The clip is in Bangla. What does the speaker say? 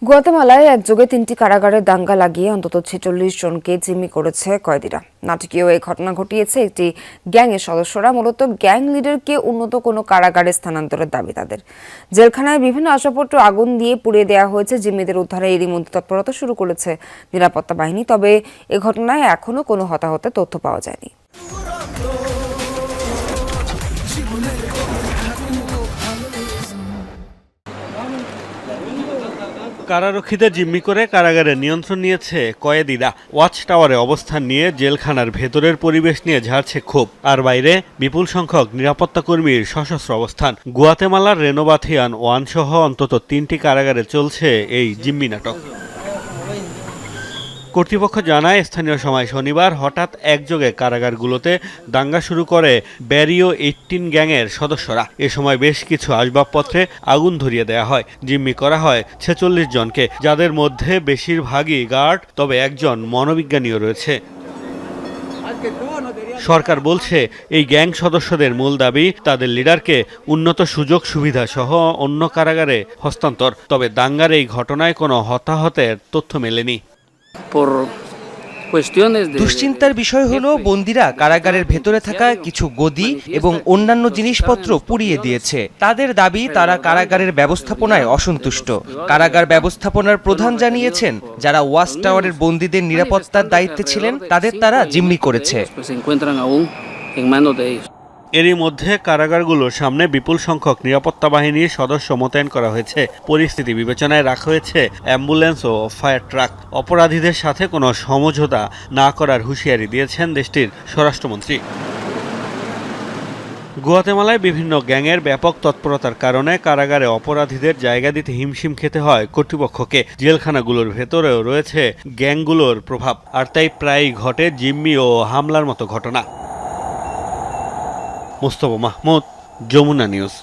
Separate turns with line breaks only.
গুয়াতেমালায় একযোগে ৩টি কারাগারে দাঙ্গা লাগিয়ে অন্তত ৪৬ জনকে জিম্মি করেছে কয়েদিরা। নাটকীয় এই ঘটনা ঘটিয়েছে একটি গ্যাংয়ের সদস্যরা। মূলত গ্যাং লিডারকে উন্নত কোনো কারাগারে স্থানান্তরের দাবি তাদের। জেলখানায় বিভিন্ন আসবাবপত্র আগুন দিয়ে পুড়িয়ে দেওয়া হয়েছে। জিম্মিদের উদ্ধারে এরই মধ্যে তৎপরতা শুরু করেছে নিরাপত্তা বাহিনী। তবে এ ঘটনায় এখনো কোনো হতাহতের তথ্য পাওয়া যায়নি।
কারারক্ষীদের জিম্মি করে কারাগারে নিয়ন্ত্রণ নিয়েছে কয়েদিরা। ওয়াচ টাওয়ারে অবস্থান নিয়ে জেলখানার ভেতরের পরিবেশ নিয়ে ঝাড়ছে ক্ষোভ, আর বাইরে বিপুল সংখ্যক নিরাপত্তা কর্মীর সশস্ত্র অবস্থান। গুয়াতেমালার রেনোভাথিয়ান 1 সহ অন্তত 3টি কারাগারে চলছে এই জিম্মি নাটক। কর্তৃপক্ষ জানায়, স্থানীয় সময় শনিবার হঠাৎ একযোগে কারাগারগুলোতে দাঙ্গা শুরু করে ব্যারিও 18 গ্যাংয়ের সদস্যরা। এ সময় বেশ কিছু আসবাবপত্রে আগুন ধরিয়ে দেওয়া হয়। জিম্মি করা হয় 46 জনকে, যাদের মধ্যে বেশিরভাগই গার্ড, তবে একজন মনোবিজ্ঞানীও রয়েছে। সরকার বলছে, এই গ্যাং সদস্যদের মূল দাবি তাদের লিডারকে উন্নত সুযোগ সুবিধা সহ অন্য কারাগারে হস্তান্তর। তবে দাঙ্গার এই ঘটনায় কোনো হতাহতের তথ্য মেলেনি।
দুশ্চিন্তার বিষয় হলো, বন্দীরা কারাগারের ভেতরে থাকা কিছু গদি এবং অন্যান্য জিনিসপত্র পুড়িয়ে দিয়েছে। তাদের দাবি, তারা কারাগারের ব্যবস্থাপনায় অসন্তুষ্ট। কারাগার ব্যবস্থাপনার প্রধান জানিয়েছেন, যারা ওয়াচ টাওয়ারের বন্দীদের নিরাপত্তার দায়িত্বে ছিলেন তাদের তারা জিম্মি করেছে।
এরই মধ্যে কারাগারগুলোর সামনে বিপুল সংখ্যক নিরাপত্তা বাহিনীর সদস্য মোতায়েন করা হয়েছে। পরিস্থিতি বিবেচনায় রাখা হয়েছে অ্যাম্বুলেন্স ও ফায়ার ট্রাক। অপরাধীদের সাথে কোনো সমঝোতা না করার হুঁশিয়ারি দিয়েছেন দেশটির স্বরাষ্ট্রমন্ত্রী। গুয়াতেমালায় বিভিন্ন গ্যাংয়ের ব্যাপক তৎপরতার কারণে কারাগারে অপরাধীদের জায়গা দিতে হিমশিম খেতে হয় কর্তৃপক্ষকে। জেলখানাগুলোর ভেতরেও রয়েছে গ্যাংগুলোর প্রভাব, আর তাই প্রায়ই ঘটে জিম্মি ও হামলার মতো ঘটনা। মোস্তফা মাহমুদ, যমুনা নিউজ।